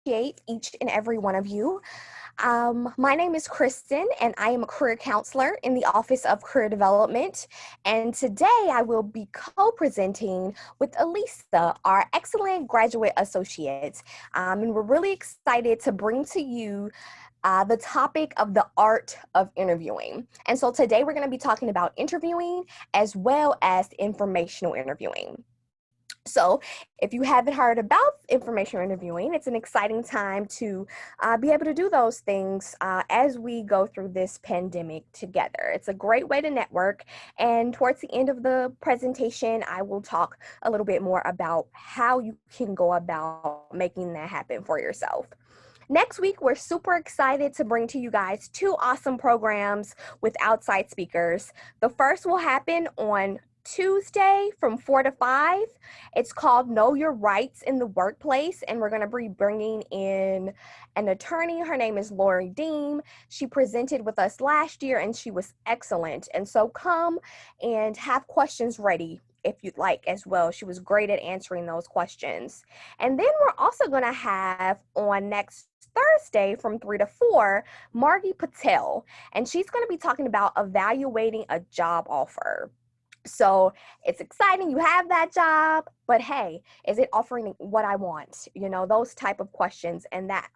appreciate each and every one of you. My name is Kristen, and I am a career counselor in the Office of Career Development. And today I will be co-presenting with Elisa, our excellent graduate associate. And we're really excited to bring to you the topic of the art of interviewing. And so today we're going to be talking about interviewing as well as informational interviewing. So if you haven't heard about informational interviewing, it's an exciting time to be able to do those things as we go through this pandemic together. It's a great way to network. And towards the end of the presentation, I will talk a little bit more about how you can go about making that happen for yourself. Next week, we're super excited to bring to you guys two awesome programs with outside speakers. The first will happen on Tuesday from 4 to 5. It's called Know Your Rights in the Workplace, and we're going to be bringing in an attorney. Her name is Lori Deem. She presented with us last year, and she was excellent. And so come and have questions ready if you'd like as well. She was great at answering those questions. And then we're also going to have on next Thursday from 3 to 4, Margie Patel, and she's going to be talking about evaluating a job offer. So it's exciting, you have that job, but hey, is it offering what I want? You know, those type of questions and that.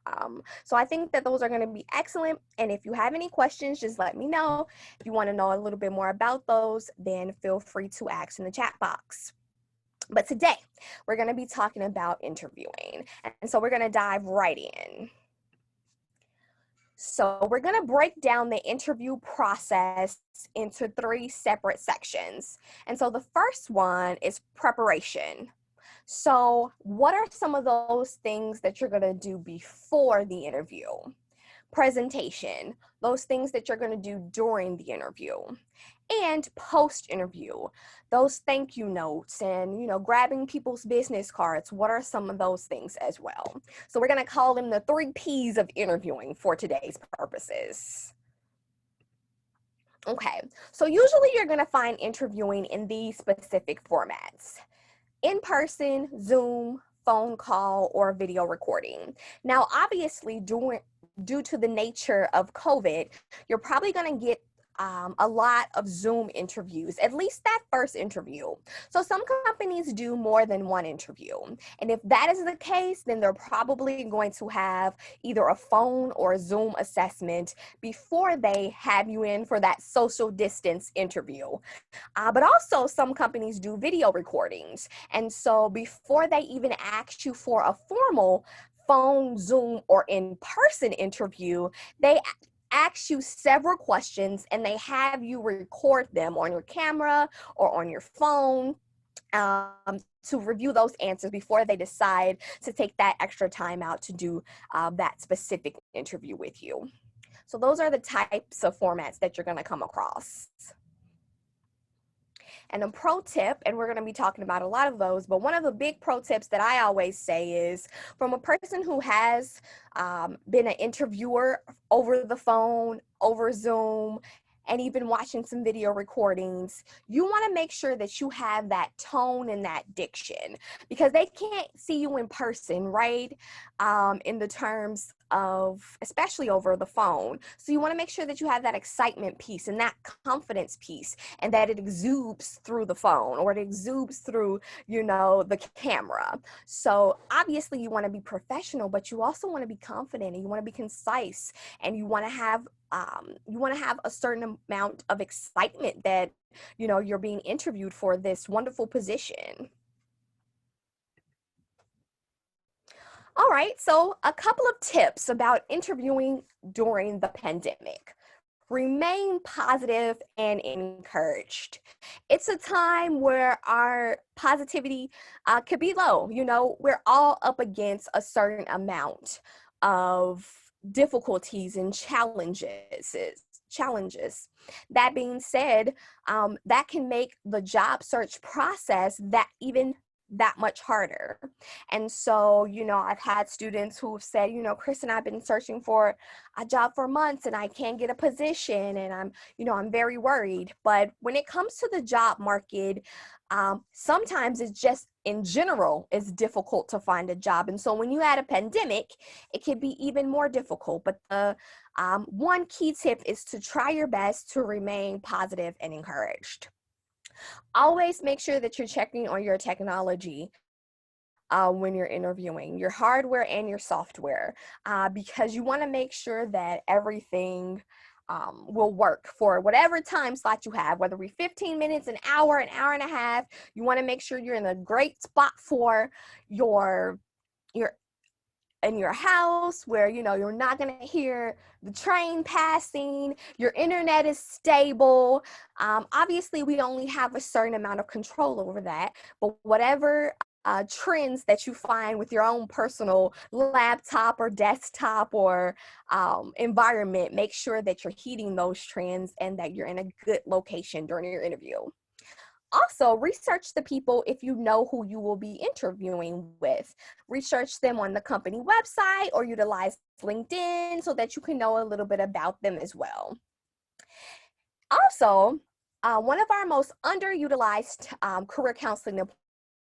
So I think that those are going to be excellent. And if you have any questions, just let me know. If you want to know a little bit more about those, then feel free to ask in the chat box. But today we're going to be talking about interviewing. And so we're going to dive right in. So we're going to break down the interview process into 3 separate sections. And so the first one is preparation. So what are some of those things that you're going to do before the interview? Presentation, those things that you're going to do during the interview. And post-interview, those thank you notes and, you know, grabbing people's business cards. What are some of those things as well? So we're going to call them the 3 P's of interviewing for today's purposes. Okay, so usually you're going to find interviewing in these specific formats: in person, Zoom, phone call, or video recording. Now, obviously, due to the nature of COVID, you're probably going to get a lot of Zoom interviews, at least that first interview. So some companies do more than one interview. And if that is the case, then they're probably going to have either a phone or a Zoom assessment before they have you in for that social distance interview. But also some companies do video recordings. And so before they even ask you for a formal phone, Zoom, or in-person interview, they ask you several questions and they have you record them on your camera or on your phone to review those answers before they decide to take that extra time out to do that specific interview with you. So those are the types of formats that you're going to come across. And a pro tip, and we're going to be talking about a lot of those, but one of the big pro tips that I always say is from a person who has been an interviewer over the phone, over Zoom, and even watching some video recordings, you want to make sure that you have that tone and that diction, because they can't see you in person, right? In the terms of, especially over the phone. So you want to make sure that you have that excitement piece and that confidence piece, and that it exudes through the phone or it exudes through, you know, the camera. So obviously you want to be professional, but you also want to be confident and you want to be concise, and you want to have a certain amount of excitement that, you know, you're being interviewed for this wonderful position. All right, so a couple of tips about interviewing during the pandemic. Remain positive and encouraged. It's a time where our positivity could be low. You know, we're all up against a certain amount of difficulties and challenges. That being said, that can make the job search process that even that much harder. And so, I've had students who've said, Kristen, I've been searching for a job for months and I can't get a position, and I'm very worried. But when it comes to the job market, sometimes it's just in general, it's difficult to find a job. And so when you add a pandemic, it can be even more difficult. But the one key tip is to try your best to remain positive and encouraged. Always make sure that you're checking on your technology when you're interviewing, your hardware and your software, because you want to make sure that everything will work for whatever time slot you have, whether it be 15 minutes, an hour and a half. You want to make sure you're in a great spot for your in your house where you're not going to hear the train passing, your internet is stable. Obviously we only have a certain amount of control over that, but whatever trends that you find with your own personal laptop or desktop or environment, make sure that you're heeding those trends and that you're in a good location during your interview. Also, research the people if you know who you will be interviewing with. Research them on the company website or utilize LinkedIn so that you can know a little bit about them as well. Also, one of our most underutilized career counseling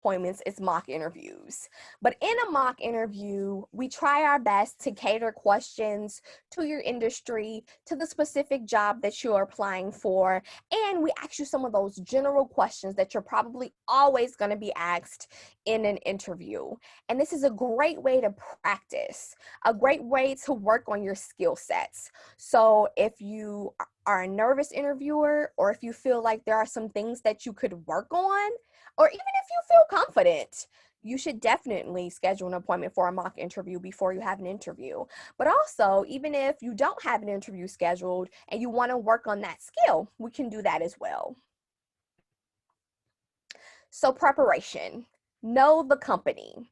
appointments is mock interviews. But in a mock interview, we try our best to cater questions to your industry, to the specific job that you're applying for, and we ask you some of those general questions that you're probably always going to be asked in an interview. And this is a great way to practice, a great way to work on your skill sets. So if you are a nervous interviewer, or if you feel like there are some things that you could work on, or even if you feel confident, you should definitely schedule an appointment for a mock interview before you have an interview. But also, even if you don't have an interview scheduled and you want to work on that skill, we can do that as well. So preparation, know the company.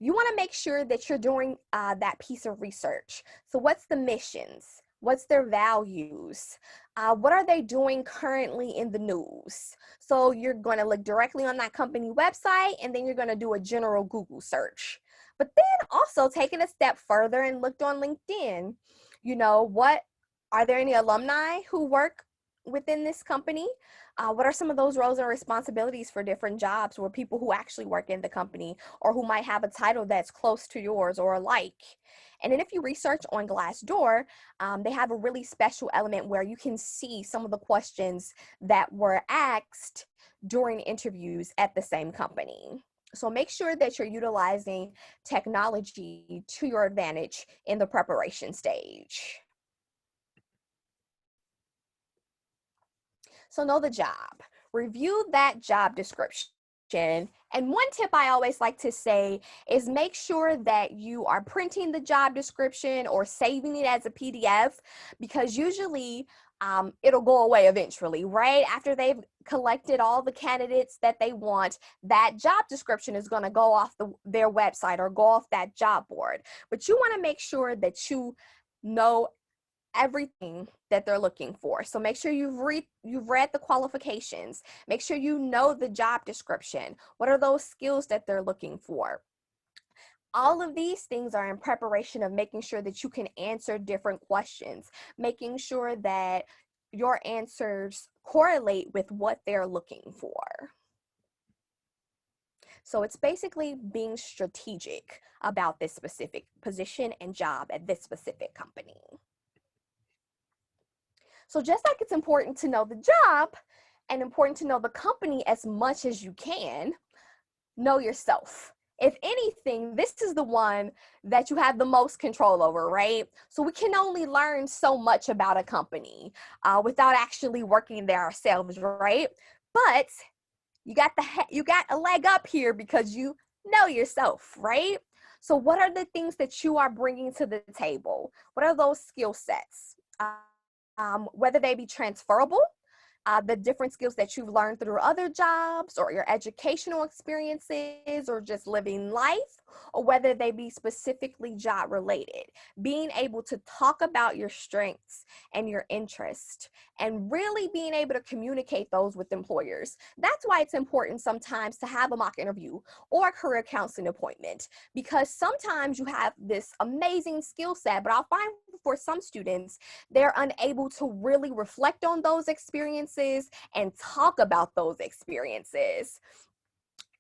You want to make sure that you're doing that piece of research. So what's the missions? What's their values? What are they doing currently in the news? So you're going to look directly on that company website, and then you're going to do a general Google search. But then also take it a step further and looked on LinkedIn. What are there any alumni who work within this company? What are some of those roles and responsibilities for different jobs, or people who actually work in the company, or who might have a title that's close to yours or alike? And then if you research on Glassdoor, they have a really special element where you can see some of the questions that were asked during interviews at the same company. So make sure that you're utilizing technology to your advantage in the preparation stage. So know the job. Review that job description. And one tip I always like to say is make sure that you are printing the job description or saving it as a PDF, because usually it'll go away eventually, right? After they've collected all the candidates that they want, that job description is going to go off their website or go off that job board. But you want to make sure that you know everything that they're looking for. So make sure you've read the qualifications. Make sure you know the job description. What are those skills that they're looking for? All of these things are in preparation of making sure that you can answer different questions, making sure that your answers correlate with what they're looking for. So it's basically being strategic about this specific position and job at this specific company. So just like it's important to know the job and important to know the company as much as you can, know yourself. If anything, this is the one that you have the most control over, right? So we can only learn so much about a company without actually working there ourselves, right? But you got a leg up here because you know yourself, right? So what are the things that you are bringing to the table? What are those skill sets? Whether they be transferable, the different skills that you've learned through other jobs or your educational experiences or just living life, or whether they be specifically job related. Being able to talk about your strengths and your interests and really being able to communicate those with employers. That's why it's important sometimes to have a mock interview or a career counseling appointment, because sometimes you have this amazing skill set, but I'll find for some students, they're unable to really reflect on those experiences and talk about those experiences.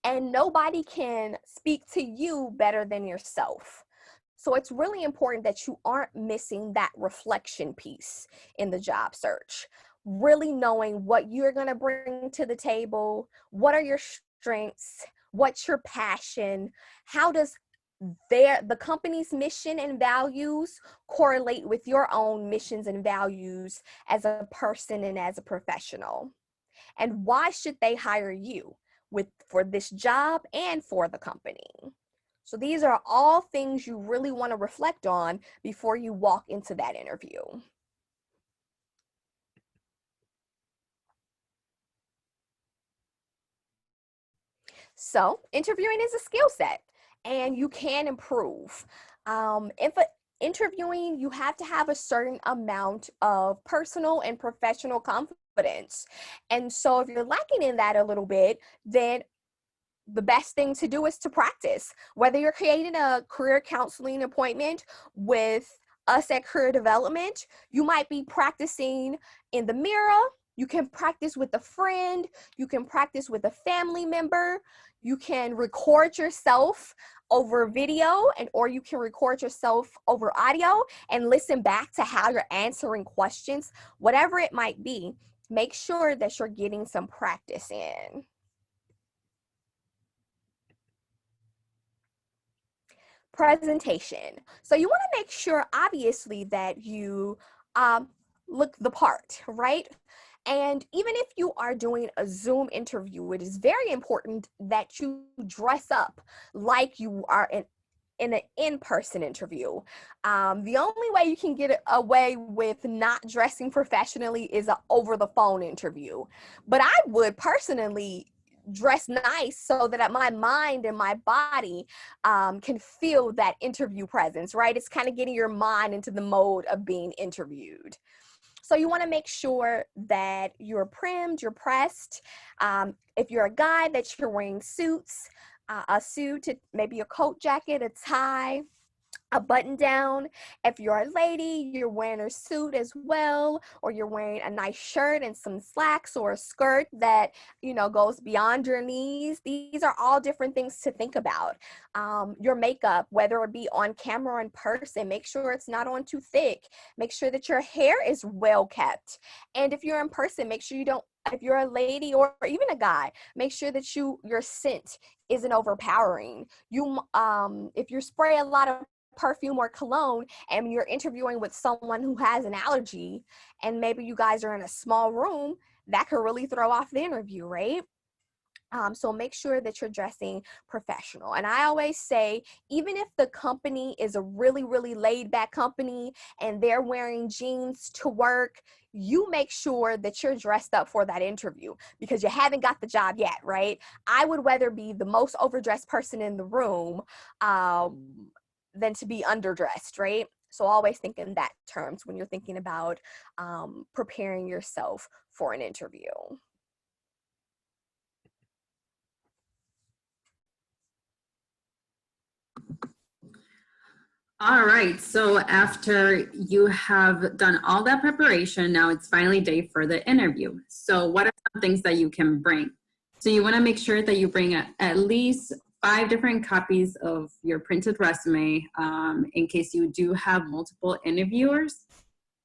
And nobody can speak to you better than yourself. So it's really important that you aren't missing that reflection piece in the job search. Really knowing what you're going to bring to the table, what are your strengths, what's your passion, how does the company's mission and values correlate with your own missions and values as a person and as a professional, and why should they hire you for this job and for the company. So these are all things you really want to reflect on before you walk into that interview. So interviewing is a skill set and you can improve. Interviewing, you have to have a certain amount of personal and professional confidence. And so if you're lacking in that a little bit, then the best thing to do is to practice. Whether you're creating a career counseling appointment with us at Career Development, you might be practicing in the mirror. You can practice with a friend. You can practice with a family member. You can record yourself over video or you can record yourself over audio and listen back to how you're answering questions. Whatever it might be, make sure that you're getting some practice in. Presentation. So you want to make sure, obviously, that you look the part, right? And even if you are doing a Zoom interview, it is very important that you dress up like you are in an in-person interview. The only way you can get away with not dressing professionally is an over-the-phone interview. But I would personally dress nice so that my mind and my body can feel that interview presence, right? It's kind of getting your mind into the mode of being interviewed. So you want to make sure that you're primed, you're pressed. If you're a guy, that you're wearing suits, a suit, maybe a coat jacket, a tie, a button down. If you're a lady, you're wearing a suit as well, or you're wearing a nice shirt and some slacks or a skirt that, goes beyond your knees. These are all different things to think about. Your makeup, whether it be on camera or in person, make sure it's not on too thick. Make sure that your hair is well kept. And if you're in person, make sure if you're a lady or even a guy, make sure that your scent isn't overpowering. If you spray a lot of perfume or cologne and you're interviewing with someone who has an allergy and maybe you guys are in a small room, that could really throw off the interview, right? So make sure that you're dressing professional. And I always say, even if the company is a really, really laid back company and they're wearing jeans to work, you make sure that you're dressed up for that interview because you haven't got the job yet, right? I would rather be the most overdressed person in the room than to be underdressed, right? So always think in that terms when you're thinking about preparing yourself for an interview. All right, so after you have done all that preparation, now it's finally day for the interview. So what are some things that you can bring? So you wanna make sure that you bring at least 5 different copies of your printed resume in case you do have multiple interviewers.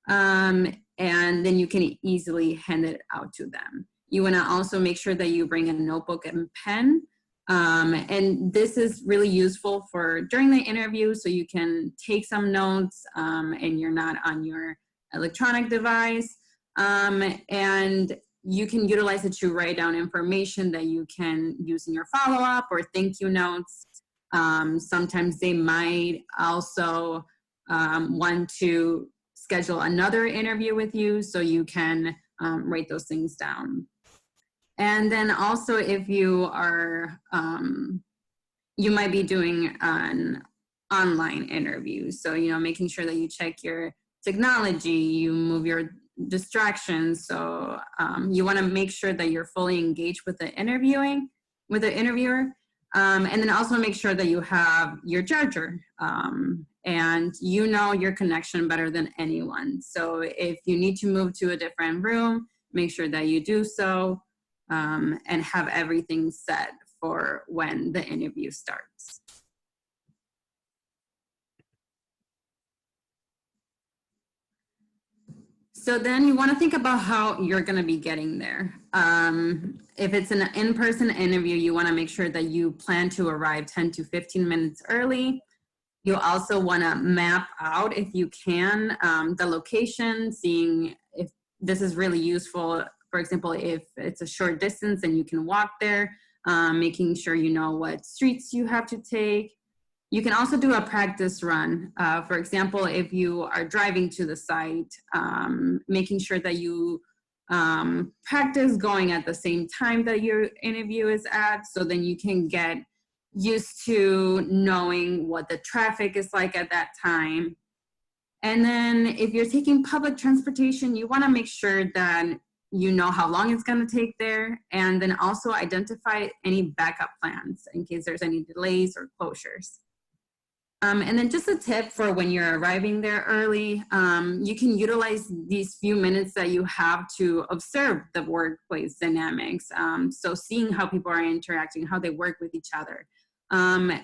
And then you can easily hand it out to them. You wanna also make sure that you bring a notebook and pen. And this is really useful for during the interview so you can take some notes and you're not on your electronic device. And you can utilize it to write down information that you can use in your follow-up or thank you notes. Sometimes they might also want to schedule another interview with you so you can write those things down. And then also if you are, you might be doing an online interview. So, making sure that you check your technology, you move your distractions. So you want to make sure that you're fully engaged with the interviewer. And then also make sure that you have your charger and your connection better than anyone. So if you need to move to a different room, make sure that you do so and have everything set for when the interview starts. So then you want to think about how you're going to be getting there. If it's an in-person interview, you want to make sure that you plan to arrive 10 to 15 minutes early. You also want to map out, if you can, the location, seeing if this is really useful. For example, if it's a short distance and you can walk there, making sure you know what streets you have to take. You can also do a practice run. For example, if you are driving to the site, making sure that you practice going at the same time that your interview is at, so then you can get used to knowing what the traffic is like at that time. And then if you're taking public transportation, you want to make sure that you know how long it's going to take there, and then also identify any backup plans in case there's any delays or closures. And then just a tip for when you're arriving there early, you can utilize these few minutes that you have to observe the workplace dynamics. So seeing how people are interacting, how they work with each other.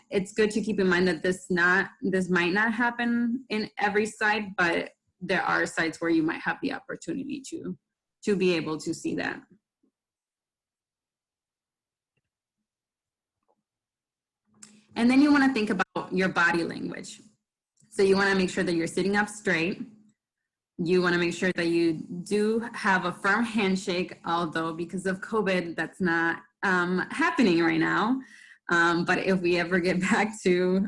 It's good to keep in mind that this might not happen in every site, but there are sites where you might have the opportunity to be able to see that. And then you want to think about your body language. So you want to make sure that you're sitting up straight. You want to make sure that you do have a firm handshake, although because of COVID, that's not happening right now. But if we ever get back to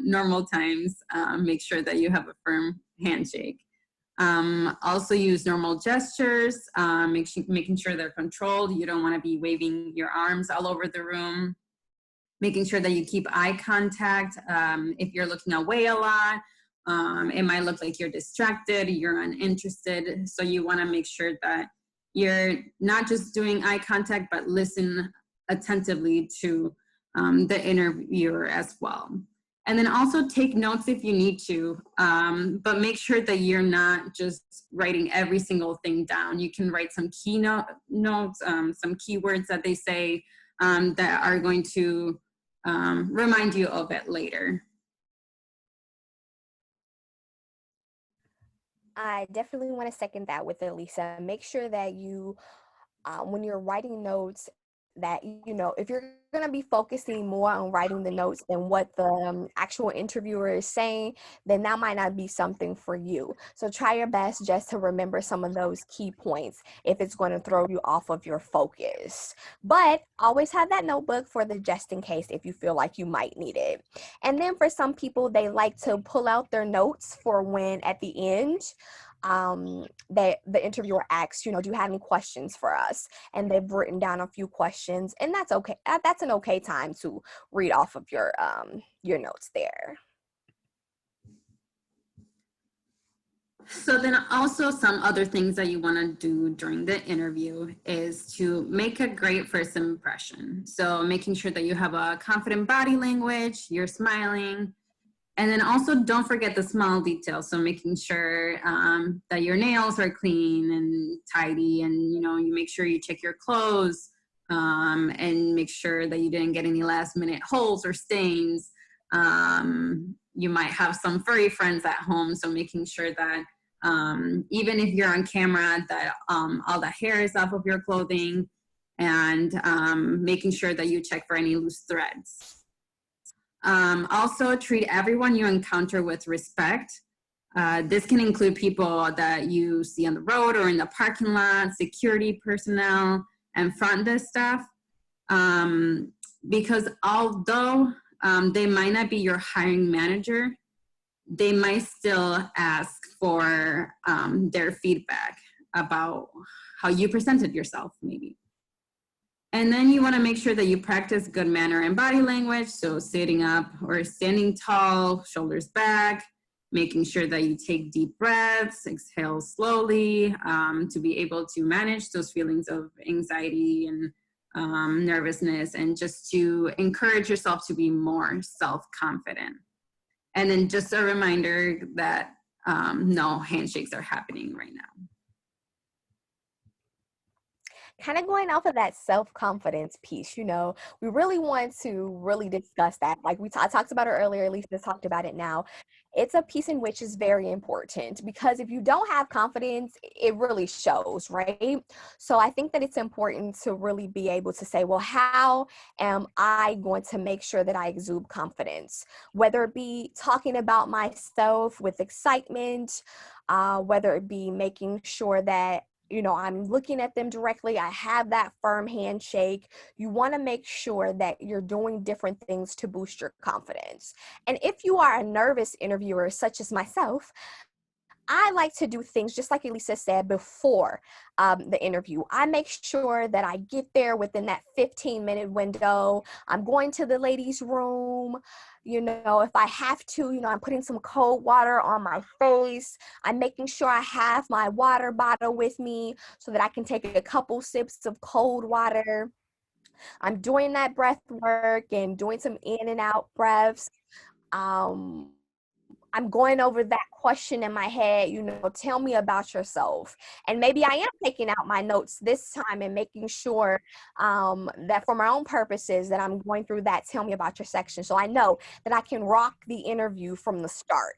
normal times, make sure that you have a firm handshake. Also use normal gestures, making sure they're controlled. You don't want to be waving your arms all over the room. Making sure that you keep eye contact. If you're looking away a lot, it might look like you're distracted, you're uninterested. So you want to make sure that you're not just doing eye contact, but listen attentively to the interviewer as well. And then also take notes if you need to, but make sure that you're not just writing every single thing down. You can write some notes, some keywords that they say that are going to remind you of it later. I definitely want to second that with Elisa. Make sure that you, when you're writing notes, that if you're going to be focusing more on writing the notes than what the actual interviewer is saying, then that might not be something for you. So try your best just to remember some of those key points if it's going to throw you off of your focus. But always have that notebook for the just in case if you feel like you might need it. And then for some people, they like to pull out their notes for when at the end that the interviewer asks, do you have any questions for us? And they've written down a few questions, and that's okay. That's an okay time to read off of your notes there. So then also some other things that you want to do during the interview is to make a great first impression. So making sure that you have a confident body language, you're smiling. And then also don't forget the small details. So making sure that your nails are clean and tidy, and you make sure you check your clothes and make sure that you didn't get any last minute holes or stains. You might have some furry friends at home, so making sure that even if you're on camera, that all the hair is off of your clothing, and making sure that you check for any loose threads. Also, treat everyone you encounter with respect. This can include people that you see on the road or in the parking lot, security personnel, and front desk staff. Because although they might not be your hiring manager, they might still ask for their feedback. about how you presented yourself, maybe. And then you want to make sure that you practice good manner and body language. So sitting up or standing tall, shoulders back, making sure that you take deep breaths, exhale slowly, to be able to manage those feelings of anxiety and nervousness, and just to encourage yourself to be more self-confident. And then just a reminder that no handshakes are happening right now. Kind of going off of that self-confidence piece, we really want to really discuss that. Like I talked about it earlier, Lisa talked about it now. It's a piece in which is very important, because if you don't have confidence, it really shows, right? So I think that it's important to really be able to say, well, how am I going to make sure that I exude confidence? Whether it be talking about myself with excitement, whether it be making sure that I'm looking at them directly. I have that firm handshake. You want to make sure that you're doing different things to boost your confidence. And if you are a nervous interviewer, such as myself, I like to do things just like Elisa said before the interview. I make sure that I get there within that 15-minute window. I'm going to the ladies' room. If I have to, I'm putting some cold water on my face. I'm making sure I have my water bottle with me so that I can take a couple sips of cold water. I'm doing that breath work and doing some in and out breaths. I'm going over that question in my head, tell me about yourself. And maybe I am taking out my notes this time and making sure that for my own purposes that I'm going through that tell me about your section. So I know that I can rock the interview from the start,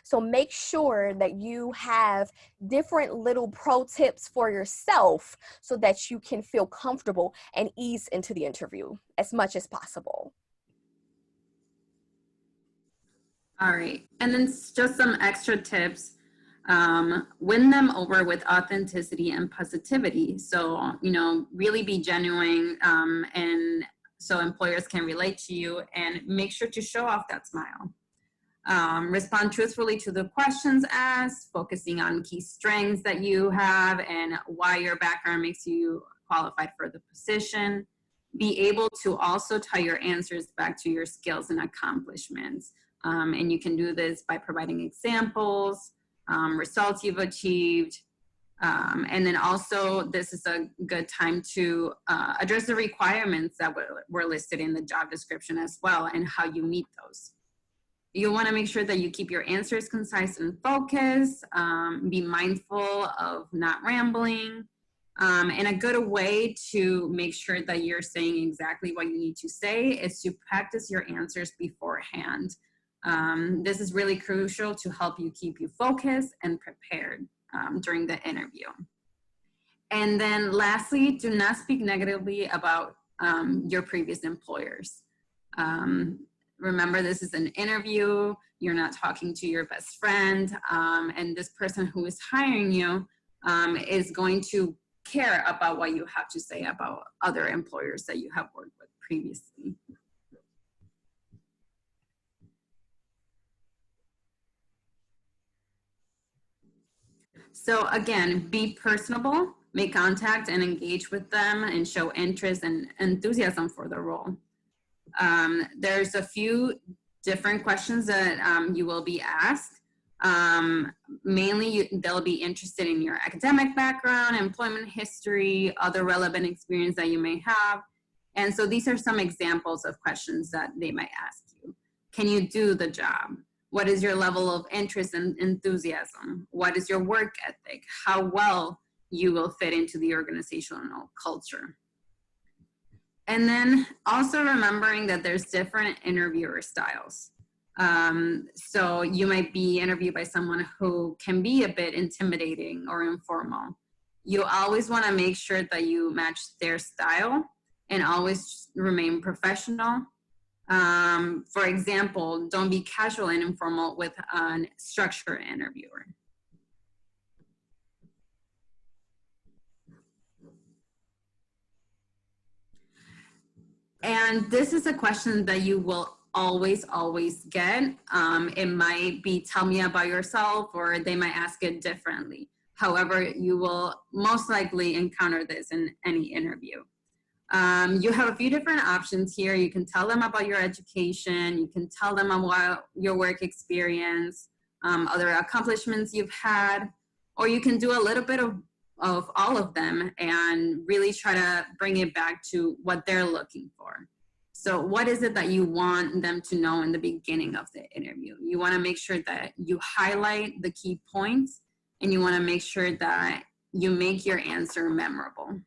So make sure that you have different little pro tips for yourself so that you can feel comfortable and ease into the interview as much as possible. All right, and then just some extra tips. Win them over with authenticity and positivity. So, really be genuine, and so employers can relate to you, and make sure to show off that smile. Respond truthfully to the questions asked, focusing on key strengths that you have and why your background makes you qualified for the position. Be able to also tie your answers back to your skills and accomplishments. And you can do this by providing examples, results you've achieved. And then also, this is a good time to address the requirements that were listed in the job description as well, and how you meet those. You want to make sure that you keep your answers concise and focused. Be mindful of not rambling. And a good way to make sure that you're saying exactly what you need to say is to practice your answers beforehand. This is really crucial to help you keep you focused and prepared during the interview. And then lastly, do not speak negatively about your previous employers. Remember, this is an interview. You're not talking to your best friend, and this person who is hiring you is going to care about what you have to say about other employers that you have worked with previously. So again, be personable, make contact and engage with them, and show interest and enthusiasm for the role. There's a few different questions that you will be asked. Mainly, they'll be interested in your academic background, employment history, other relevant experience that you may have. And so these are some examples of questions that they might ask you. Can you do the job? What is your level of interest and enthusiasm? What is your work ethic? How well you will fit into the organizational culture? And then also remembering that there's different interviewer styles. So you might be interviewed by someone who can be a bit intimidating or informal. You always want to make sure that you match their style and always remain professional. For example, don't be casual and informal with a structured interviewer. And this is a question that you will always get. It might be, tell me about yourself, or they might ask it differently. However, you will most likely encounter this in any interview. You have a few different options here. You can tell them about your education. You can tell them about your work experience, other accomplishments you've had, or you can do a little bit of all of them and really try to bring it back to what they're looking for. So what is it that you want them to know in the beginning of the interview? You want to make sure that you highlight the key points, and you want to make sure that you make your answer memorable.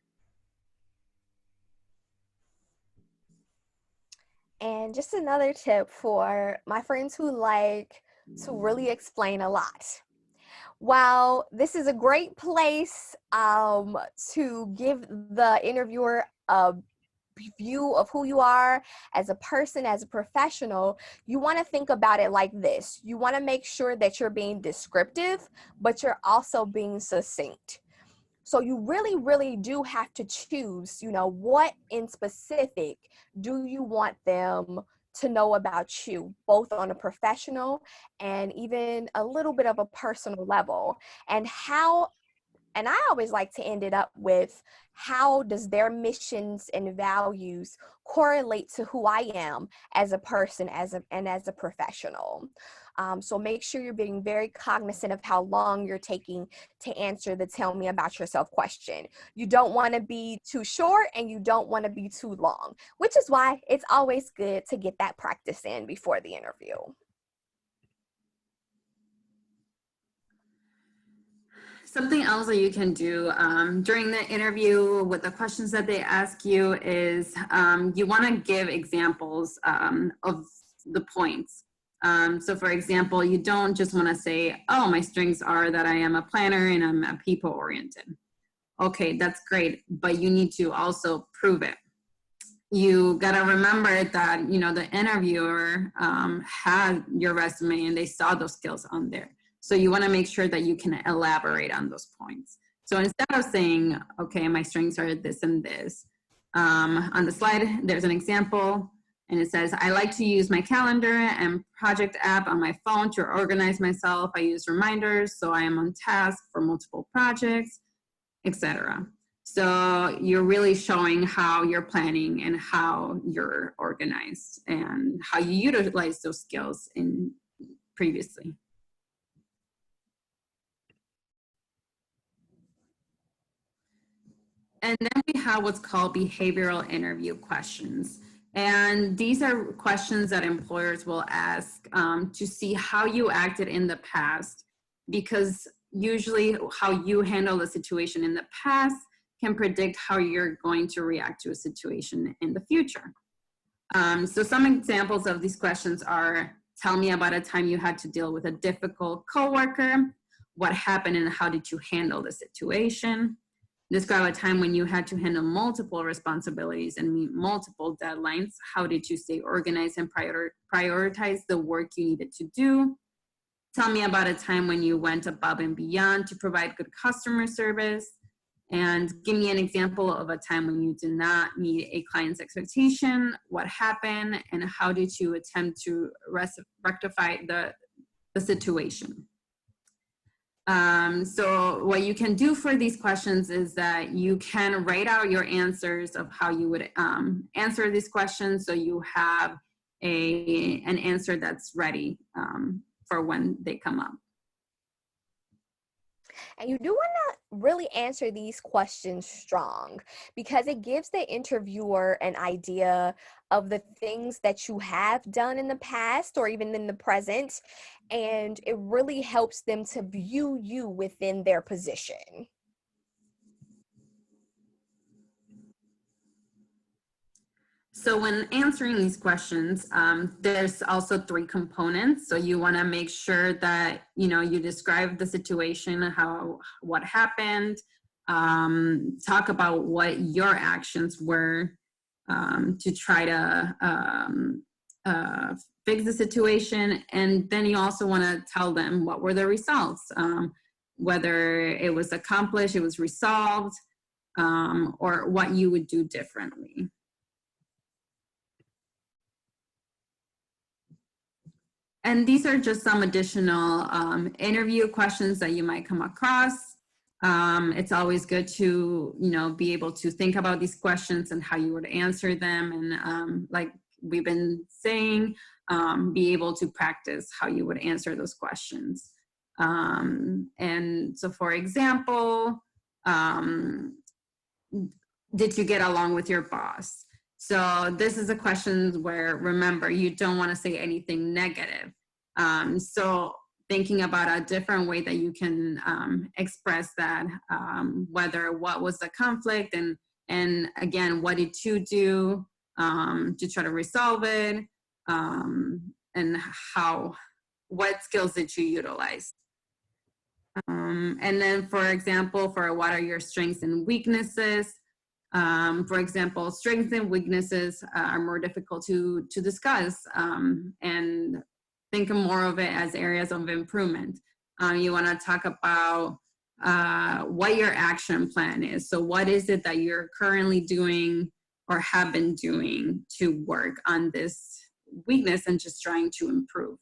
And just another tip for my friends who like to really explain a lot. While this is a great place to give the interviewer a view of who you are as a person, as a professional, you want to think about it like this. You want to make sure that you're being descriptive, but you're also being succinct. So you really, really do have to choose, what in specific do you want them to know about you, both on a professional and even a little bit of a personal level. And I always like to end it up with, how does their missions and values correlate to who I am as a person, and as a professional? So make sure you're being very cognizant of how long you're taking to answer the "tell me about yourself" question. You don't want to be too short, and you don't want to be too long, which is why it's always good to get that practice in before the interview. Something else that you can do during the interview with the questions that they ask you is you want to give examples of the points. So for example, you don't just want to say, oh, my strengths are that I am a planner and I'm a people oriented. Okay, that's great, but you need to also prove it. You got to remember that, the interviewer had your resume and they saw those skills on there. So you want to make sure that you can elaborate on those points. So instead of saying, okay, my strengths are this and this, on the slide, there's an example, and it says, I like to use my calendar and project app on my phone to organize myself. I use reminders, so I am on task for multiple projects, etc. So you're really showing how you're planning and how you're organized and how you utilize those skills in previously. And then we have what's called behavioral interview questions. And these are questions that employers will ask to see how you acted in the past, because usually how you handle a situation in the past can predict how you're going to react to a situation in the future. So some examples of these questions are, tell me about a time you had to deal with a difficult coworker. What happened and how did you handle the situation? Describe a time when you had to handle multiple responsibilities and meet multiple deadlines. How did you stay organized and prioritize the work you needed to do? Tell me about a time when you went above and beyond to provide good customer service. And give me an example of a time when you did not meet a client's expectation. What happened and how did you attempt to rectify the situation? So what you can do for these questions is that you can write out your answers of how you would answer these questions, so you have an answer that's ready for when they come up. And you do want to really answer these questions strong, because it gives the interviewer an idea of the things that you have done in the past or even in the present, and it really helps them to view you within their position. So when answering these questions, there's also 3 components. So you want to make sure that, you describe the situation, what happened, talk about what your actions were to try to fix the situation. And then you also want to tell them what were the results, whether it was accomplished, it was resolved, or what you would do differently. And these are just some additional interview questions that you might come across. It's always good to, be able to think about these questions and how you would answer them. And like we've been saying, be able to practice how you would answer those questions. And so, for example, did you get along with your boss? So this is a question where, remember, you don't want to say anything negative. So thinking about a different way that you can express that, whether what was the conflict, and again, what did you do to try to resolve it, and what skills did you utilize? And then, for example, for what are your strengths and weaknesses? For example, strengths and weaknesses are more difficult to discuss, and think more of it as areas of improvement. You want to talk about what your action plan is. So what is it that you're currently doing or have been doing to work on this weakness and just trying to improve?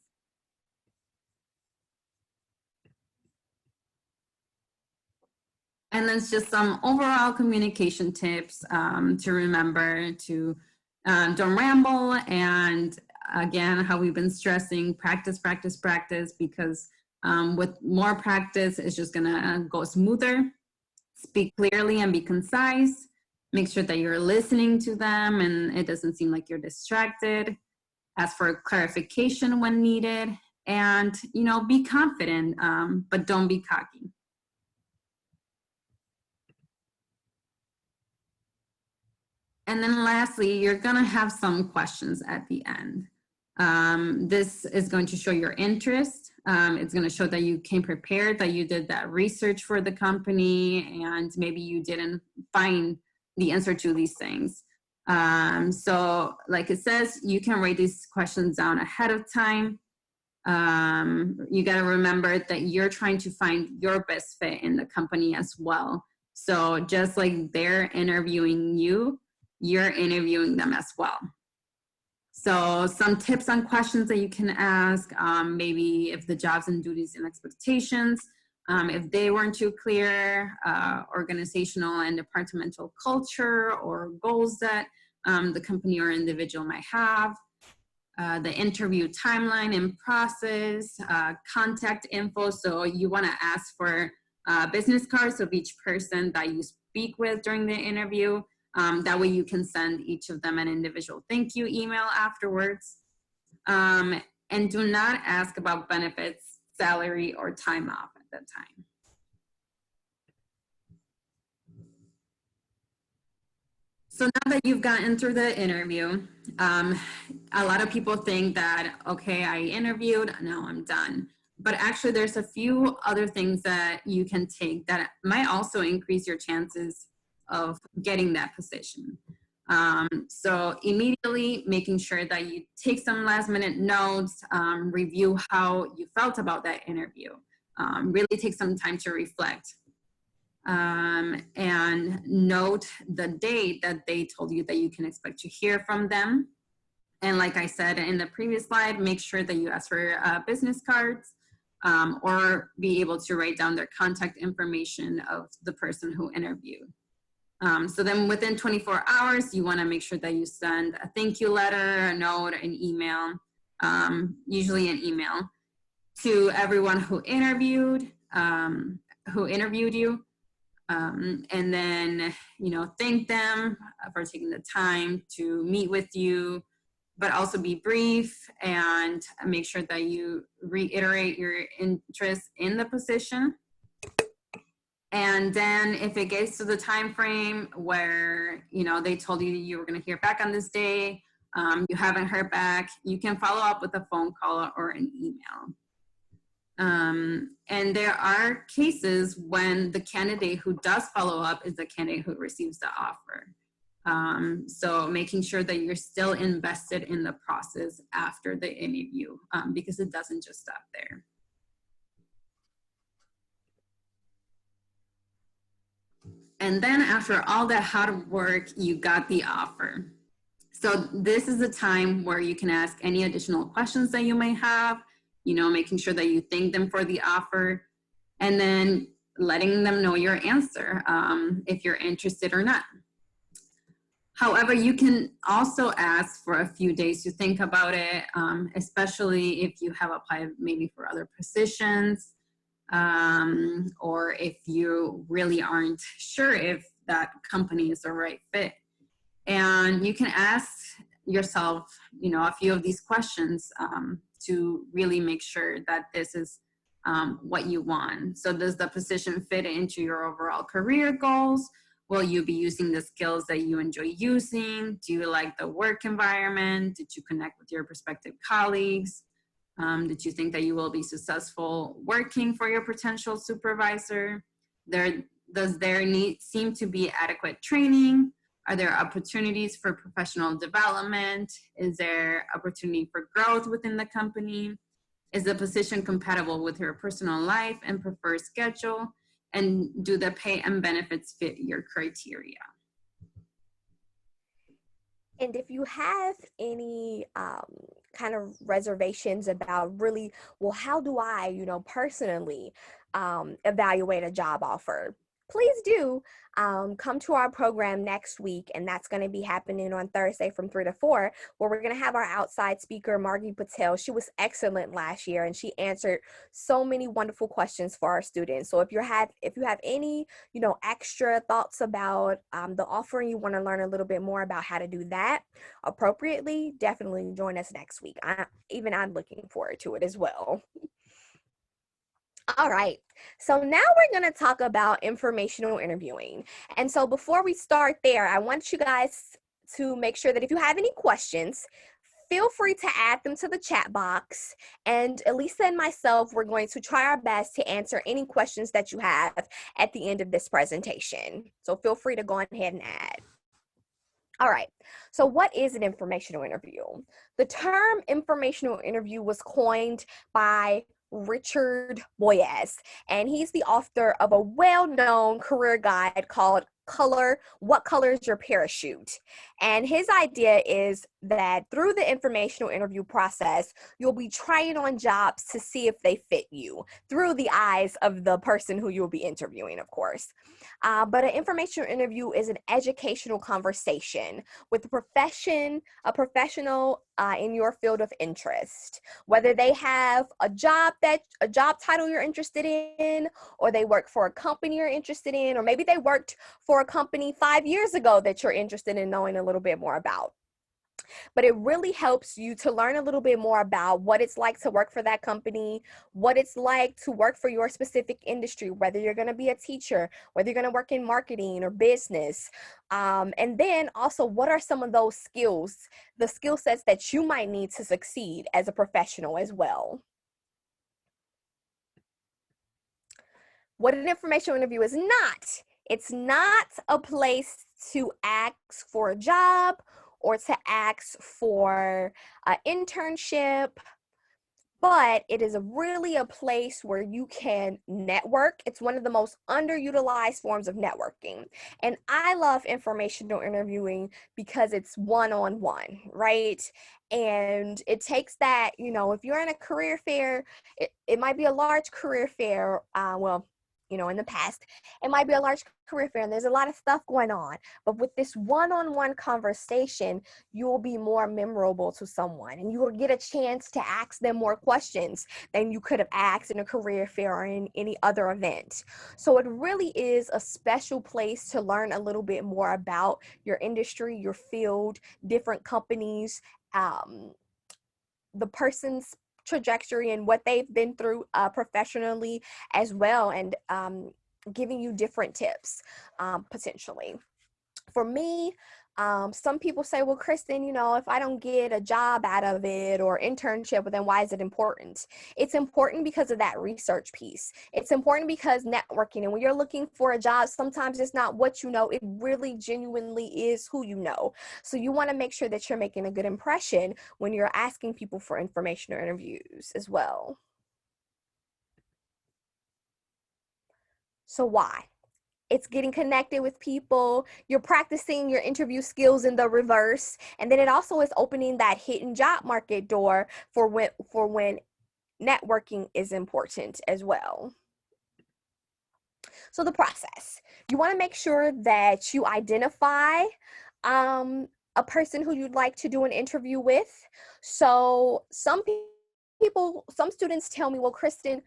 And then just some overall communication tips to remember to don't ramble. And again, how we've been stressing, practice, practice, practice, because with more practice, it's just gonna go smoother. Speak clearly and be concise. Make sure that you're listening to them and it doesn't seem like you're distracted. Ask for clarification when needed. And, be confident, but don't be cocky. And then lastly, you're gonna have some questions at the end. This is going to show your interest. It's gonna show that you came prepared, that you did that research for the company, and maybe you didn't find the answer to these things. So like it says, you can write these questions down ahead of time. You gotta remember that you're trying to find your best fit in the company as well. So just like they're interviewing you, you're interviewing them as well. So some tips on questions that you can ask, maybe if the jobs and duties and expectations, if they weren't too clear, organizational and departmental culture or goals that the company or individual might have, the interview timeline and process, contact info. So you want to ask for business cards of each person that you speak with during the interview. That way you can send each of them an individual thank you email afterwards. And do not ask about benefits, salary, or time off at that time. So now that you've gotten through the interview, a lot of people think that, okay, I interviewed, now I'm done. But actually there's a few other things that you can take that might also increase your chances of getting that position. So immediately making sure that you take some last minute notes, review how you felt about that interview, really take some time to reflect, and note the date that they told you that you can expect to hear from them. And like I said in the previous slide, make sure that you ask for business cards, or be able to write down their contact information of the person who interviewed. So then within 24 hours, you want to make sure that you send a thank you letter, a note, an email, usually an email, to everyone who interviewed you. And then, thank them for taking the time to meet with you, but also be brief and make sure that you reiterate your interest in the position. And then if it gets to the time frame where, they told you you were going to hear back on this day, you haven't heard back, you can follow up with a phone call or an email. And there are cases when the candidate who does follow up is the candidate who receives the offer. So making sure that you're still invested in the process after the interview, because it doesn't just stop there. And then after all that hard work, you got the offer. So this is the time where you can ask any additional questions that you may have, making sure that you thank them for the offer. And then letting them know your answer, if you're interested or not. However, you can also ask for a few days to think about it, especially if you have applied maybe for other positions, or if you really aren't sure if that company is the right fit. And you can ask yourself, a few of these questions to really make sure that this is what you want. So does the position fit into your overall career goals? Will you be using the skills that you enjoy using? Do you like the work environment? Did you connect with your prospective colleagues? Did you think that you will be successful working for your potential supervisor? Does there seem to be adequate training? Are there opportunities for professional development? Is there opportunity for growth within the company? Is the position compatible with your personal life and preferred schedule? And do the pay and benefits fit your criteria? And if you have any kind of reservations about really, well, how do I, personally evaluate a job offer? Please do come to our program next week, and that's going to be happening on Thursday from 3 to 4, where we're going to have our outside speaker, Margie Patel. She was excellent last year, and she answered so many wonderful questions for our students. So if you have any, extra thoughts about the offer and you want to learn a little bit more about how to do that appropriately, definitely join us next week. I'm looking forward to it as well. All right, so now we're going to talk about informational interviewing. And so before we start there, I want you guys to make sure that if you have any questions, feel free to add them to the chat box. And Elisa and myself, we're going to try our best to answer any questions that you have at the end of this presentation. So feel free to go ahead and add. All right, so what is an informational interview? The term informational interview was coined by Richard Boyes, and he's the author of a well-known career guide called What Color is Your Parachute? And his idea is that through the informational interview process, you'll be trying on jobs to see if they fit you through the eyes of the person who you'll be interviewing, of course. But an informational interview is an educational conversation with a professional in your field of interest, whether they have a job title you're interested in, or they work for a company you're interested in, or maybe they worked for a company 5 years ago that you're interested in knowing a little bit more about. But it really helps you to learn a little bit more about what it's like to work for that company, what it's like to work for your specific industry, whether you're going to be a teacher, whether you're going to work in marketing or business. And then also, what are some of those skills, the skill sets that you might need to succeed as a professional as well? What an informational interview is not. It's not a place to ask for a job or to ask for an internship, but it is really a place where you can network. It's one of the most underutilized forms of networking. And I love informational interviewing because it's one-on-one, right? And it takes that, if you're in a career fair, it might be a large career fair, in the past, it might be a large career fair and there's a lot of stuff going on. But with this one-on-one conversation, you will be more memorable to someone and you will get a chance to ask them more questions than you could have asked in a career fair or in any other event. So it really is a special place to learn a little bit more about your industry, your field, different companies, the person's trajectory and what they've been through professionally as well, and giving you different tips potentially. For me, some people say, well, Kristen, if I don't get a job out of it or internship, well, then why is it important? It's important because of that research piece. It's important because networking, and when you're looking for a job, sometimes it's not what you know, it really genuinely is who you know. So you want to make sure that you're making a good impression when you're asking people for information or interviews as well. So why? It's getting connected with people. You're practicing your interview skills in the reverse. And then it also is opening that hidden job market door for when networking is important as well. So the process, you want to make sure that you identify a person who you'd like to do an interview with. So some students tell me, well, Kristen,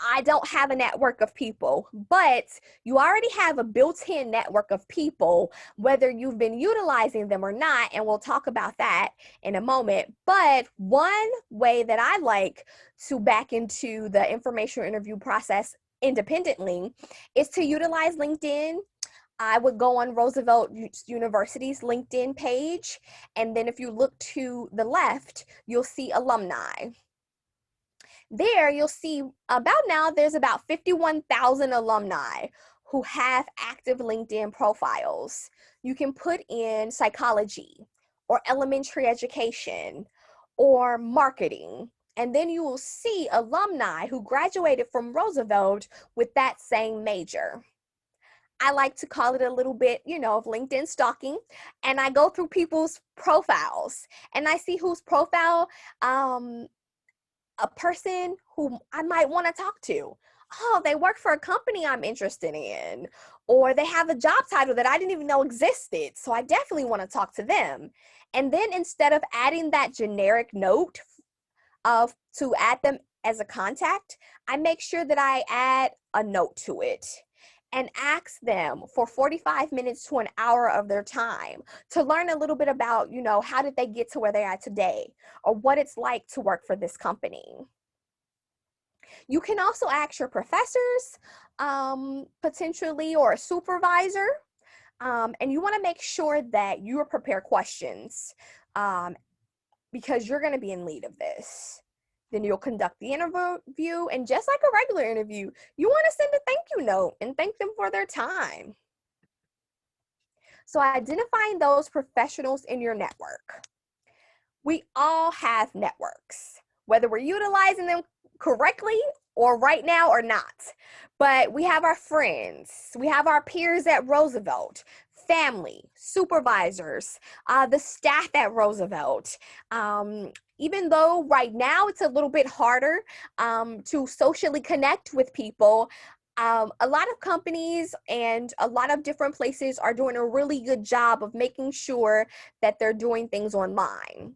I don't have a network of people, but you already have a built-in network of people, whether you've been utilizing them or not, and we'll talk about that in a moment. But one way that I like to back into the informational interview process independently is to utilize LinkedIn. I would go on Roosevelt University's LinkedIn page, and then if you look to the left, you'll see alumni. There you'll see about now there's about 51,000 alumni who have active LinkedIn profiles. You can put in psychology or elementary education or marketing, and then you will see alumni who graduated from Roosevelt with that same major. I like to call it a little bit, of LinkedIn stalking. And I go through people's profiles and I see whose profile a person who I might want to talk to. Oh, they work for a company I'm interested in, or they have a job title that I didn't even know existed. So I definitely want to talk to them. And then instead of adding that generic note of to add them as a contact, I make sure that I add a note to it and ask them for 45 minutes to an hour of their time to learn a little bit about, how did they get to where they are today, or what it's like to work for this company. You can also ask your professors, potentially, or a supervisor, and you want to make sure that you are prepared questions, because you're going to be in lead of this. Then you'll conduct the interview, and just like a regular interview, you want to send a thank you note and thank them for their time. So identifying those professionals in your network. We all have networks, whether we're utilizing them correctly or right now or not. But we have our friends, we have our peers at Roosevelt, family, supervisors, the staff at Roosevelt. Even though right now it's a little bit harder to socially connect with people, a lot of companies and a lot of different places are doing a really good job of making sure that they're doing things online.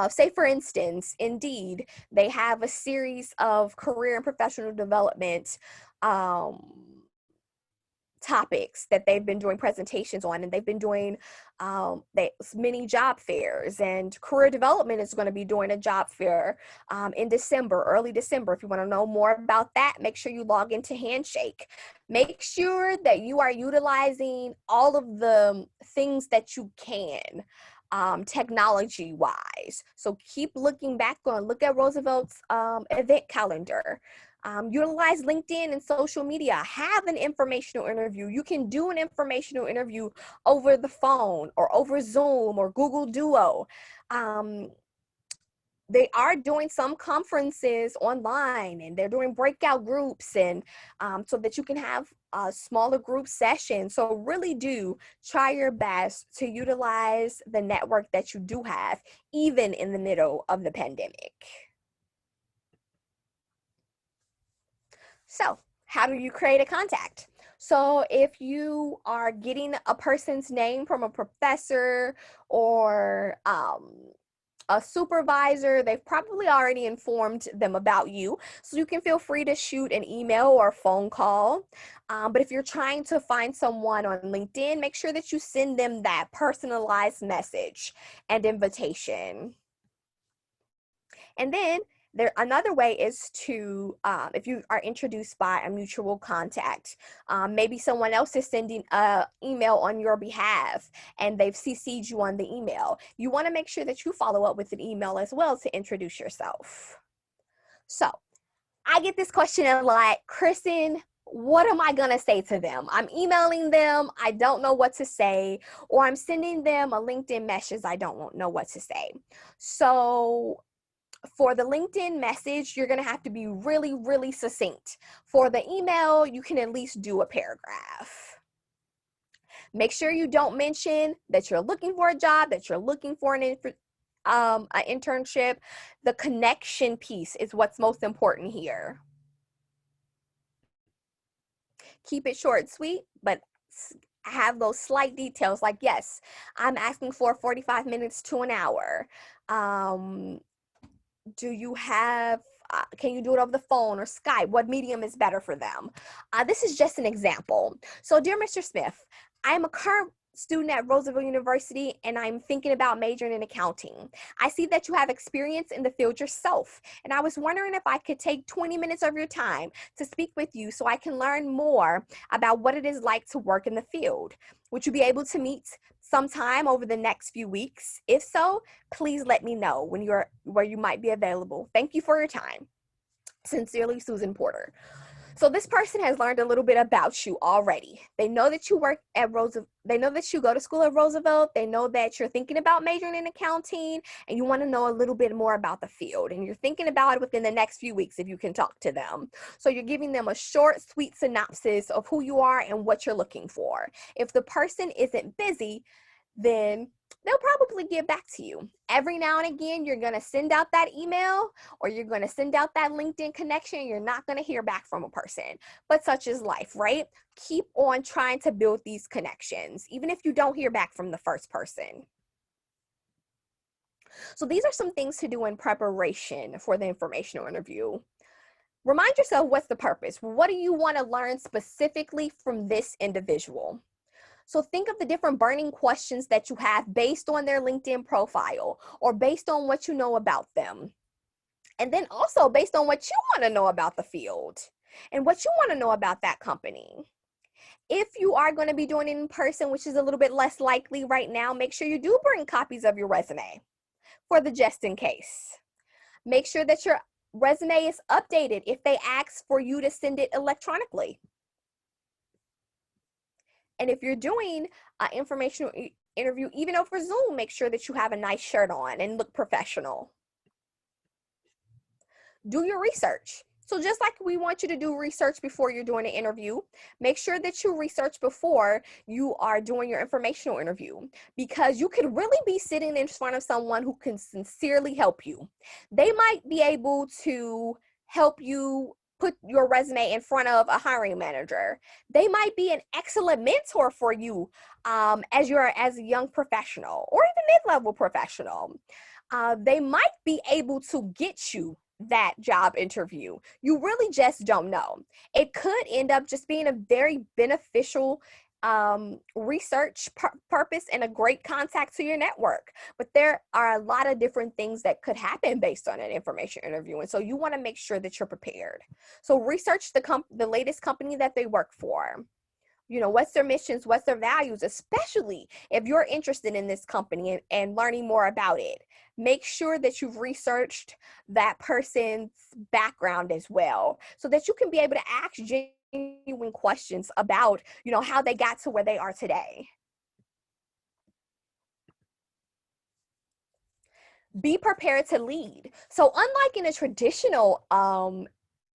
Say, for instance, Indeed, they have a series of career and professional development topics that they've been doing presentations on, and they've been doing many job fairs, and career development is going to be doing a job fair in December, early December. If you want to know more about that, make sure you log into Handshake. Make sure that you are utilizing all of the things that you can, technology wise. So keep looking back on, look at Roosevelt's event calendar. Utilize LinkedIn and social media. Have an informational interview. You can do an informational interview over the phone or over Zoom or Google Duo. They are doing some conferences online, and they're doing breakout groups, and so that you can have a smaller group sessions. So really do try your best to utilize the network that you do have, even in the middle of the pandemic. So how do you create a contact? So if you are getting a person's name from a professor or a supervisor, they've probably already informed them about you. So you can feel free to shoot an email or a phone call. But if you're trying to find someone on LinkedIn, make sure that you send them that personalized message and invitation. And then another way is to, if you are introduced by a mutual contact, maybe someone else is sending an email on your behalf and they've CC'd you on the email. You want to make sure that you follow up with an email as well to introduce yourself. So I get this question a lot, Kristen, what am I going to say to them? I'm emailing them, I don't know what to say, or I'm sending them a LinkedIn message, I don't know what to say. So for the LinkedIn message, you're going to have to be really, really succinct. For the email, you can at least do a paragraph. Make sure you don't mention that you're looking for a job, that you're looking for an internship. The connection piece is what's most important here. Keep it short and sweet, but have those slight details like, yes, I'm asking for 45 minutes to an hour. Um, do you have can you do it over the phone or Skype? What medium is better for them? This is just an example. So, dear Mr. Smith, I am a current student at Roosevelt University and I'm thinking about majoring in accounting. I see that you have experience in the field yourself, and I was wondering if I could take 20 minutes of your time to speak with you so I can learn more about what it is like to work in the field. Would you be able to meet sometime over the next few weeks? If so, please let me know where you might be available. Thank you for your time. Sincerely, Susan Porter. So this person has learned a little bit about you already. They know that you work at Roosevelt. They know that you go to school at Roosevelt. They know that you're thinking about majoring in accounting and you want to know a little bit more about the field. And you're thinking about it within the next few weeks if you can talk to them. So you're giving them a short, sweet synopsis of who you are and what you're looking for. If the person isn't busy, then they'll probably get back to you. Every now and again, you're going to send out that email or you're going to send out that LinkedIn connection. You're not going to hear back from a person, but such is life, right? Keep on trying to build these connections, even if you don't hear back from the first person. So these are some things to do in preparation for the informational interview. Remind yourself, what's the purpose? What do you want to learn specifically from this individual? So think of the different burning questions that you have based on their LinkedIn profile or based on what you know about them. And then also based on what you want to know about the field and what you want to know about that company. If you are going to be doing it in person, which is a little bit less likely right now, make sure you do bring copies of your resume for the just in case. Make sure that your resume is updated if they ask for you to send it electronically. And if you're doing an informational interview, even over Zoom, make sure that you have a nice shirt on and look professional. Do your research. So just like we want you to do research before you're doing an interview, make sure that you research before you are doing your informational interview, because you could really be sitting in front of someone who can sincerely help you. They might be able to help you put your resume in front of a hiring manager. They might be an excellent mentor for you as a young professional or even mid-level professional. They might be able to get you that job interview. You really just don't know. It could end up just being a very beneficial research purpose and a great contact to your network. But there are a lot of different things that could happen based on an information interview. And so you want to make sure that you're prepared. So research the latest company that they work for. You know, what's their missions, what's their values, especially if you're interested in this company and learning more about it. Make sure that you've researched that person's background as well, so that you can be able to ask genuine questions about, you know, how they got to where they are today. Be prepared to lead. So unlike in a traditional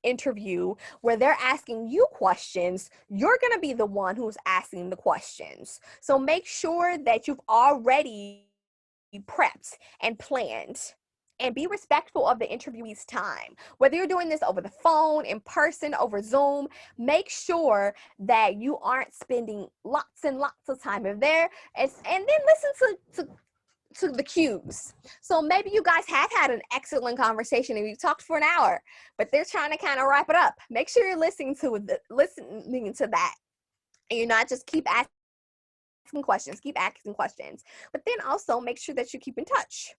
interview where they're asking you questions, you're going to be the one who's asking the questions. So make sure that you've already prepped and planned, and be respectful of the interviewee's time. Whether you're doing this over the phone, in person, over Zoom, make sure that you aren't spending lots and lots of time in there, and then listen to the cues. So maybe you guys have had an excellent conversation and you talked for an hour, but they're trying to kind of wrap it up. Make sure you're listening to that, and you're not just keep asking questions, but then also make sure that you keep in touch.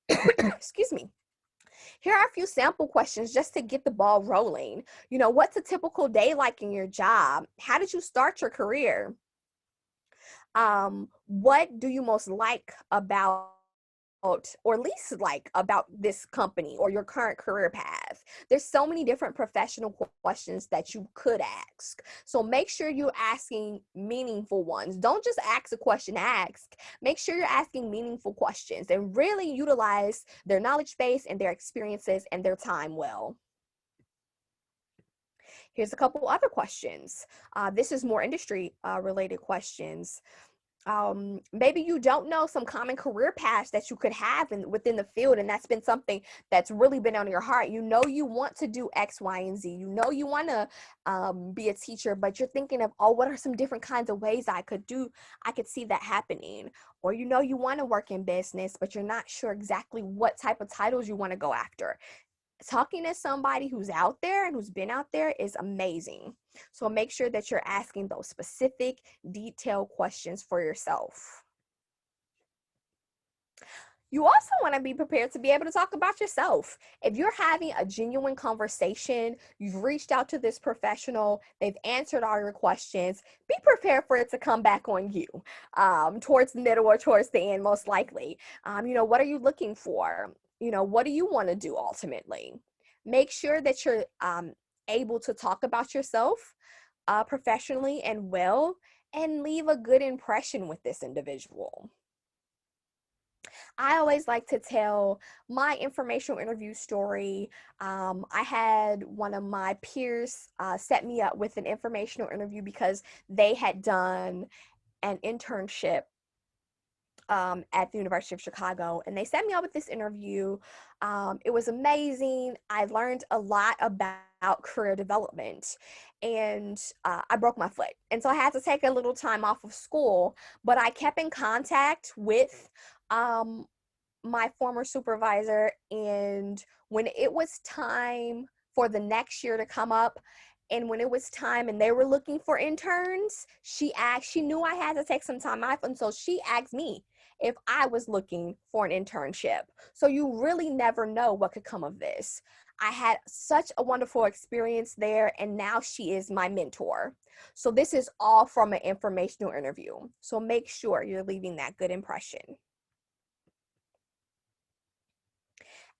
Excuse me. Here are a few sample questions just to get the ball rolling. You know, what's a typical day like in your job? How did you start your career? What do you most like about or least like about this company or your current career path? There's so many different professional questions that you could ask. So make sure you're asking meaningful ones. Don't just ask a question, make sure you're asking meaningful questions and really utilize their knowledge base and their experiences and their time well. Here's a couple other questions. This is more industry related questions. Maybe you don't know some common career paths that you could have within the field, and that's been something that's really been on your heart. You know, you want to do X, Y, and Z. You know, you want to be a teacher, but you're thinking of, oh, what are some different kinds of ways I could see that happening? Or you know, you want to work in business, but you're not sure exactly what type of titles you want to go after. Talking to somebody who's out there and who's been out there is amazing. So make sure that you're asking those specific, detailed questions for yourself. You also want to be prepared to be able to talk about yourself. If you're having a genuine conversation, you've reached out to this professional, they've answered all your questions, be prepared for it to come back on you towards the middle or towards the end, most likely. What are you looking for? What do you want to do ultimately? Make sure that you're able to talk about yourself professionally and well, and leave a good impression with this individual. I always like to tell my informational interview story. I had one of my peers set me up with an informational interview because they had done an internship at the University of Chicago, and they set me up with this interview. It was amazing. I learned a lot about career development, and I broke my foot. And so I had to take a little time off of school, but I kept in contact with um, my former supervisor, and when it was time for the next year to come up, and when it was time and they were looking for interns, she knew I had to take some time off, and so she asked me if I was looking for an internship. So you really never know what could come of this. I had such a wonderful experience there, and now she is my mentor. So this is all from an informational interview. So make sure you're leaving that good impression.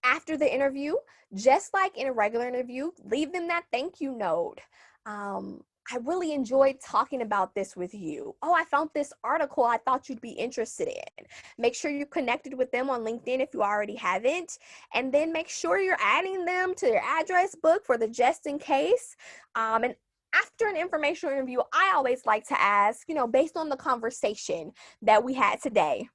After the interview, just like in a regular interview, leave them that thank you note. I really enjoyed talking about this with you. Oh, I found this article I thought you'd be interested in. Make sure you're connected with them on LinkedIn if you already haven't. And then make sure you're adding them to your address book for the just in case. And after an informational interview, I always like to ask, based on the conversation that we had today,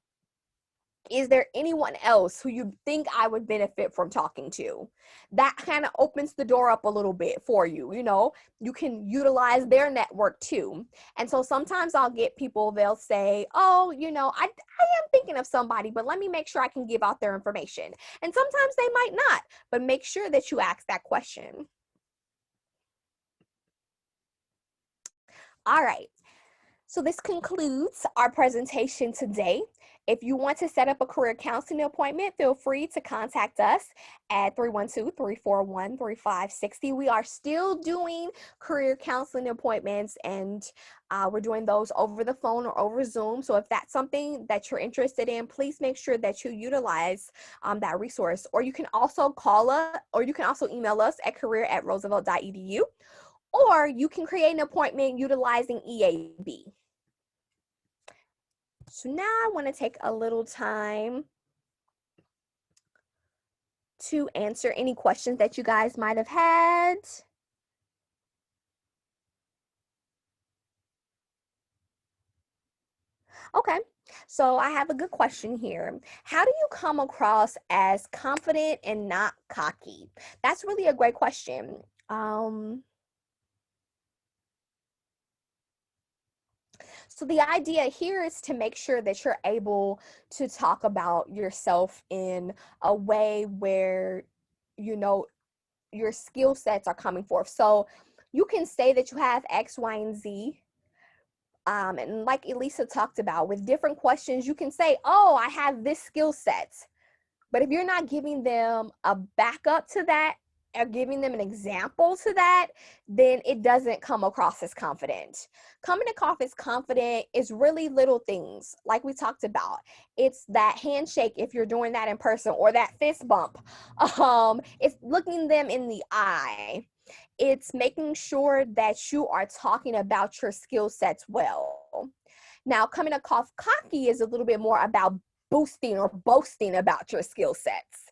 is there anyone else who you think I would benefit from talking to? That kind of opens the door up a little bit for you. You can utilize their network too. And so sometimes I'll get people, they'll say, oh, I am thinking of somebody, but let me make sure I can give out their information. And sometimes they might not, but make sure that you ask that question. All right. So this concludes our presentation today. If you want to set up a career counseling appointment, feel free to contact us at 312-341-3560. We are still doing career counseling appointments, and we're doing those over the phone or over Zoom. So if that's something that you're interested in, please make sure that you utilize that resource. Or you can also call us, or you can also email us at career@roosevelt.edu, or you can create an appointment utilizing EAB. So now I want to take a little time to answer any questions that you guys might have had. Okay, so I have a good question here. How do you come across as confident and not cocky? That's really a great question. So the idea here is to make sure that you're able to talk about yourself in a way where, your skill sets are coming forth. So you can say that you have X, Y, and Z. And like Elisa talked about, with different questions, you can say, oh, I have this skill set. But if you're not giving them a backup to that, or giving them an example to that, then it doesn't come across as confident. Coming across as confident is really little things, like we talked about. It's that handshake if you're doing that in person, or that fist bump. It's looking them in the eye. It's making sure that you are talking about your skill sets well. Now, coming across cocky is a little bit more about boosting or boasting about your skill sets.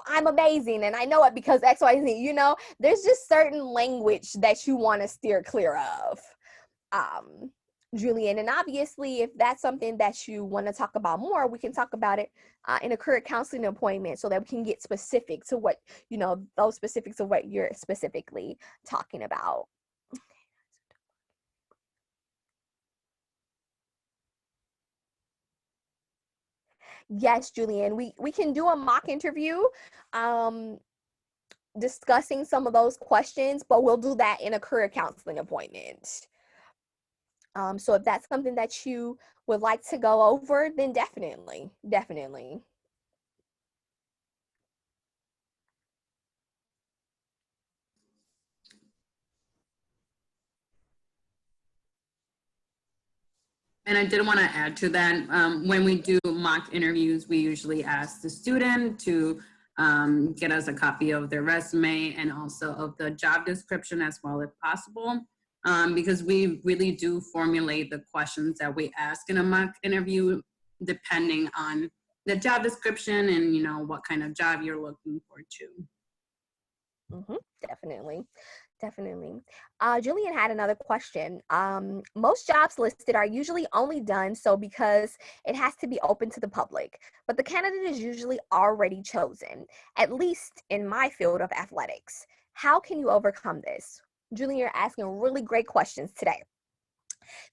I'm amazing and I know it because X, Y, Z. There's just certain language that you want to steer clear of. Julian. And obviously, if that's something that you want to talk about more, we can talk about it in a career counseling appointment so that we can get specific to what, those specifics of what you're specifically talking about. Yes, Julian, we can do a mock interview um, discussing some of those questions, but we'll do that in a career counseling appointment. So if that's something that you would like to go over, then definitely, definitely. And I did want to add to that, when we do mock interviews, we usually ask the student to get us a copy of their resume and also of the job description as well if possible, because we really do formulate the questions that we ask in a mock interview depending on the job description and, what kind of job you're looking for too. Definitely. Definitely. Julian had another question. Most jobs listed are usually only done so because it has to be open to the public, but the candidate is usually already chosen, at least in my field of athletics. How can you overcome this? Julian, you're asking really great questions today.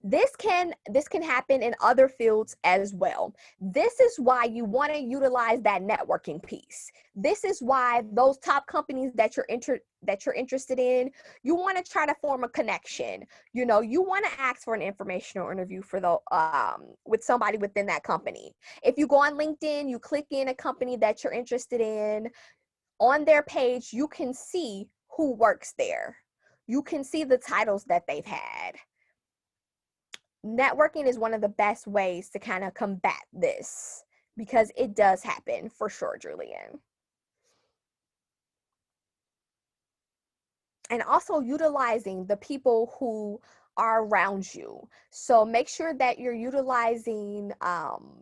This can happen in other fields as well. This is why you want to utilize that networking piece. This is why those top companies that you're interested in, you want to try to form a connection. You want to ask for an informational interview for the with somebody within that company. If you go on LinkedIn, you click in a company that you're interested in, on their page you can see who works there. You can see the titles that they've had. Networking is one of the best ways to kind of combat this because it does happen for sure, Julian. And also utilizing the people who are around you. So make sure that you're utilizing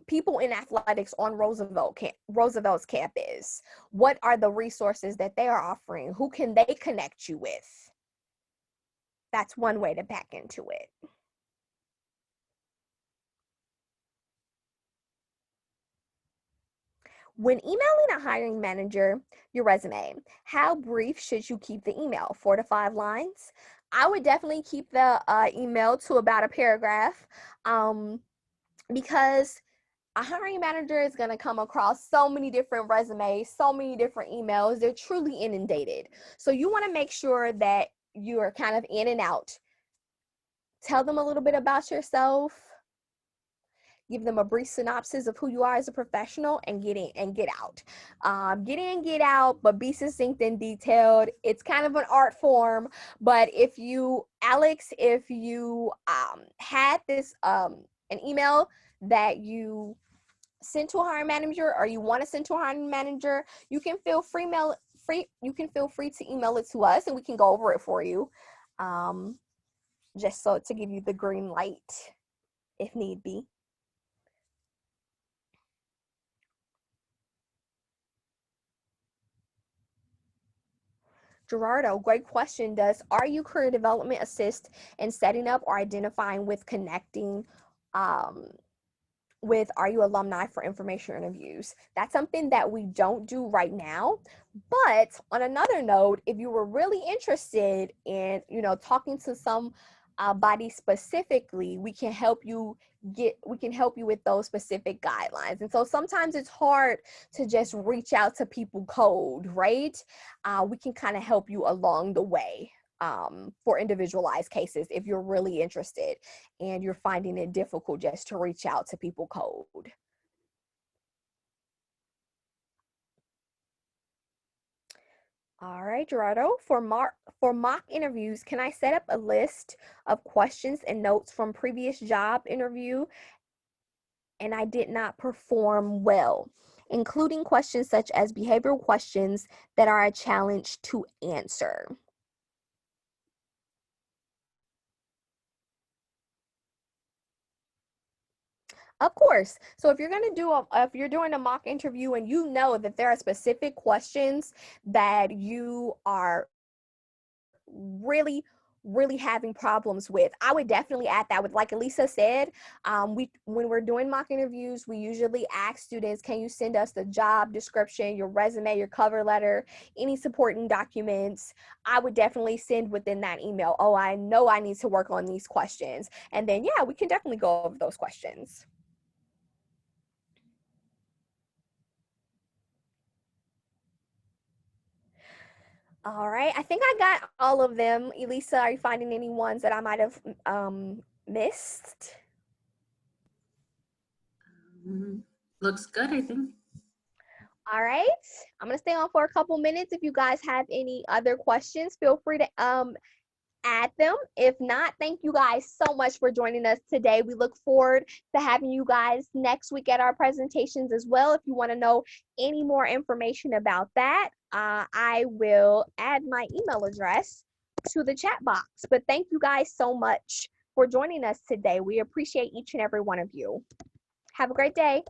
people in athletics on Roosevelt's campus. What are the resources that they are offering? Who can they connect you with? That's one way to back into it. When emailing a hiring manager your resume, how brief should you keep the email? 4 to 5 lines? I would definitely keep the email to about a paragraph because a hiring manager is going to come across so many different resumes, so many different emails. They're truly inundated. So you want to make sure that you're kind of in and out. Tell them a little bit about yourself. Give them a brief synopsis of who you are as a professional, and get in and get out. Get in, get out, but be succinct and detailed. It's kind of an art form, but if you had this an email that you sent to a hiring manager or you want to send to a hiring manager, you can feel free to email it to us and we can go over it for you. Just so to give you the green light if need be. Gerardo, great question. Does RU Career Development assist in setting up or identifying with connecting with RU alumni for information interviews? That's something that we don't do right now. But on another note, if you were really interested in, talking to some body specifically, we can help you with those specific guidelines. And so sometimes it's hard to just reach out to people cold, right? We can kind of help you along the way for individualized cases if you're really interested and you're finding it difficult just to reach out to people cold. All right, Gerardo, for mock interviews, can I set up a list of questions and notes from previous job interview and I did not perform well, including questions such as behavioral questions that are a challenge to answer? Of course. So if if you're doing a mock interview and you know that there are specific questions that you are really really having problems with. I would definitely add that with, like Elisa said, when we're doing mock interviews, we usually ask students, can you send us the job description, your resume, your cover letter, any supporting documents? I would definitely send within that email, oh, I know I need to work on these questions. And then, yeah, we can definitely go over those questions. All right, I think I got all of them. Elisa, are you finding any ones that I might have missed? Looks good, I think. All right, I'm gonna stay on for a couple minutes. If you guys have any other questions, feel free to add them. If not, thank you guys so much for joining us today. We look forward to having you guys next week at our presentations as well. If you want to know any more information about that, I will add my email address to the chat box. But thank you guys so much for joining us today. We appreciate each and every one of you. Have a great day.